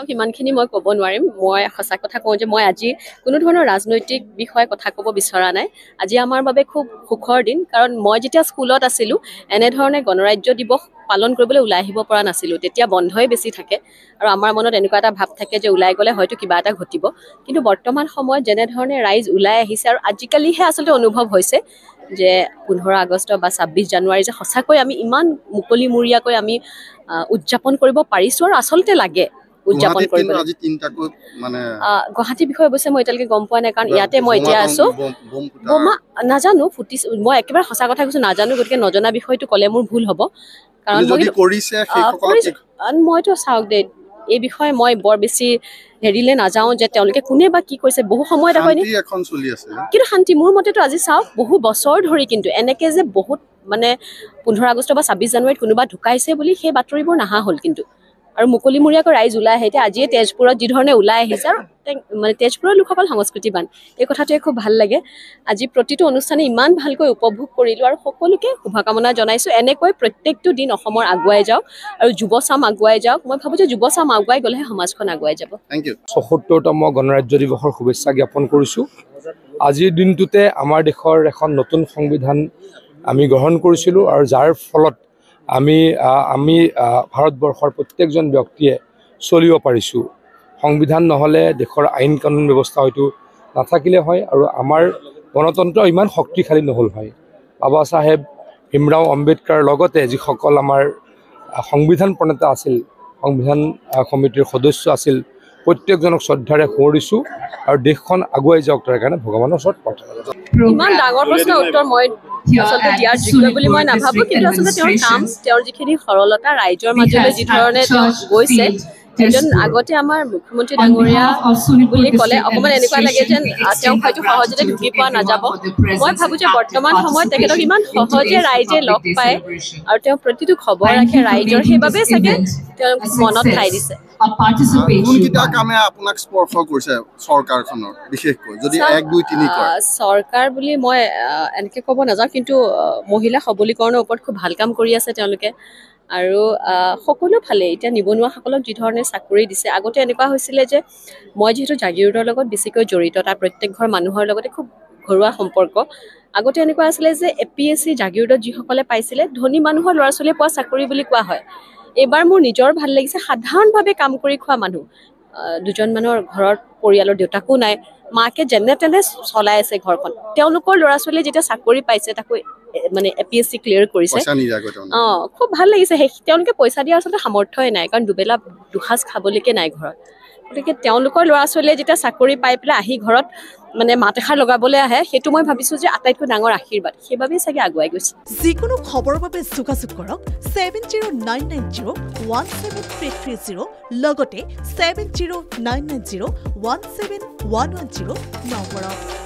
সিমানখিনি মই ক'ব নোৱাৰিম মই সঁচা কথা কওঁ যে মই আজি কোনো ধৰণৰ ৰাজনৈতিক বিষয়ে কথা ক'ব বিচৰা নাই আজি আমাৰ বাবে খুব সুখৰ দিন কাৰণ মই যেতিয়া স্কুলত আছিলোঁ এনেধৰণে গণৰাজ্য দিৱস পালন কৰিবলৈ ওলাই আহিব পৰা নাছিলোঁ তেতিয়া বন্ধই বেছি থাকে আৰু আমাৰ মনত এনেকুৱা এটা ভাৱ থাকে যে ওলাই গ'লে হয়তো কিবা এটা ঘটিব কিন্তু বৰ্তমান সময়ত যেনেধৰণে ৰাইজ ওলাই আহিছে আৰু আজিকালিহে আচলতে অনুভৱ হৈছে যে 15 আগষ্ট বা 26 জানুৱাৰী যে সঁচাকৈ আমি ইমান মুকলিমূৰীয়াকৈ আমি উদযাপন কৰিব পাৰিছোঁ আৰু আচলতে লাগে উদযাপন কৰিবলৈ আজি তিনটাকৈ মানে গুৱাহাটীৰ বিষয়ে অৱশ্যে মই এতিয়ালৈকে গম পোৱা নাই কাৰণ ইয়াতে মই এতিয়া আছোঁ বোমা নাজানো ফুটি মই একেবাৰে সঁচা কথা কৈছোঁ নাজানো গতিকে নজনা বিষয়টো ক'লে মোৰ ভুল হ'ব কাৰণ মইতো চাওক দে এই বিষয়ে মই বৰ বেছি হেৰিলে নাযাওঁ যে তেওঁলোকে কোনে বা কি কৰিছে বহু সময়ত আকৌ কিন্তু শান্তি মোৰ মতেতো আজি চাওক বহু বছৰ ধৰি কিন্তু এনেকে যে বহুত মানে 15 আগষ্ট বা 26 জানুৱাৰীত কোনোবা ঢুকাইছে বুলি সেই বাতৰিবোৰ নাহা হ'ল কিন্তু আৰু মুকলিমূৰীয়াকৈ ৰাইজ ওলাই আহে এতিয়া আজিয়ে তেজপুৰত যি ধৰণে ওলাই আহিছে আৰু মানে তেজপুৰৰ লোকসকল সংস্কৃতিবান এই কথাটোৱে খুব ভাল লাগে আজি প্ৰতিটো অনুষ্ঠানে ইমান ভালকৈ উপভোগ কৰিলোঁ আৰু সকলোকে শুভকামনা জনাইছোঁ এনেকৈ প্ৰত্যেকটো দিন অসমৰ আগুৱাই যাওক আৰু যুৱচাম আগুৱাই যাওক মই ভাবোঁ যে যুৱচাম আগুৱাই গ'লেহে সমাজখন আগুৱাই যাব থেংক ইউ ৭৪তম গণৰাজ্য দিৱসৰ শুভেচ্ছা জ্ঞাপন কৰিছোঁ আজিৰ দিনটোতে আমাৰ দেশৰ এখন নতুন সংবিধান আমি গ্ৰহণ কৰিছিলোঁ আৰু যাৰ ফলত আমি ভাৰতবৰ্ষৰ প্ৰত্যেকজন ব্যক্তিয়ে চলিব পাৰিছোঁ সংবিধান নহ'লে দেশৰ আইন কানুন ব্যৱস্থা হয়তো নাথাকিলে হয় আৰু আমাৰ গণতন্ত্ৰ ইমান শক্তিশালী নহ'ল হয় বাবা চাহেব ভীমৰাও আম্বেদকাৰ লগতে যিসকল আমাৰ সংবিধান প্ৰণেতা আছিল সংবিধান সমিতিৰ সদস্য আছিল প্ৰত্যেকজনক শ্ৰদ্ধাৰে সোঁৱৰিছোঁ আৰু দেশখন আগুৱাই যাওক তাৰ কাৰণে ভগৱানৰ ওচৰত প্ৰাৰ্থনা কৰিছোঁ ইমান ডাঙৰ প্ৰশ্নৰ উত্তৰ মই আচলতে দিয়াৰ যোগ্য বুলি মই নাভাবোঁ কিন্তু আচলতে তেওঁৰ কাম তেওঁৰ যিখিনি সৰলতা ৰাইজৰ মাজলৈ যি ধৰণে তেওঁ গৈছে এজন আগতে আমাৰ মুখ্যমন্ত্ৰী ডাঙৰীয়া বুলি ক'লে অকণমান এনেকুৱা লাগে যেন তেওঁক হয়তো সহজতে ঢুকি পোৱা নাযাব মই ভাবোঁ যে বৰ্তমান সময়ত তেখেতক ইমান সহজে ৰাইজে লগ পায় আৰু তেওঁ প্ৰতিটো খবৰ ৰাখে ৰাইজৰ সেইবাবেই চাগে তেওঁক মনত ঠাই দিছে চৰকাৰ বুলি মই এনেকৈ ক'ব নাযাওঁ কিন্তু মহিলা সবলীকৰণৰ ওপৰত খুব ভাল কাম কৰি আছে তেওঁলোকে আৰু সকলো ফালে এতিয়া নিবনুৱাসকলক যি ধৰণে চাকৰি দিছে আগতে এনেকুৱা হৈছিলে যে মই যিহেতু জাগিৰোডৰ লগত বেছিকৈ জড়িত তাৰ প্ৰত্যেক ঘৰ মানুহৰ লগতে খুব ঘৰুৱা সম্পৰ্ক আগতে এনেকুৱা আছিলে যে APSC জাগিৰোডত যিসকলে পাইছিলে ধনী মানুহৰ ল'ৰা ছোৱালীয়ে পোৱা চাকৰি বুলি কোৱা হয় এইবাৰ মোৰ নিজৰ ভাল লাগিছে সাধাৰণভাৱে কাম কৰি খোৱা মানুহ দুজন মানুহৰ ঘৰত পৰিয়ালৰ দেউতাকো নাই মাকে যেনে তেনে চলাই আছে ঘৰখন তেওঁলোকৰ ল'ৰা ছোৱালীয়ে যেতিয়া চাকৰি পাইছে তাকো মানে APSC ক্লিয়াৰ কৰিছে খুব ভাল লাগিছে তেওঁলোকে পইচা দিয়া আচলতে সামৰ্থ্যই নাই কাৰণ দুবেলা দুসাঁজ খাবলৈকে নাই ঘৰত গতিকে তেওঁলোকৰ ল'ৰা ছোৱালীয়ে যেতিয়া চাকৰি পাই পেলাই আহি ঘৰত মানে মাত এষাৰ লগাবলৈ আহে সেইটো মই ভাবিছোঁ যে আটাইতকৈ ডাঙৰ আশীৰ্বাদ সেইবাবেই চাগে আগুৱাই গৈছে যিকোনো খবৰৰ বাবে যোগাযোগ কৰক 7099017330 লগতে 7099017110 নম্বৰত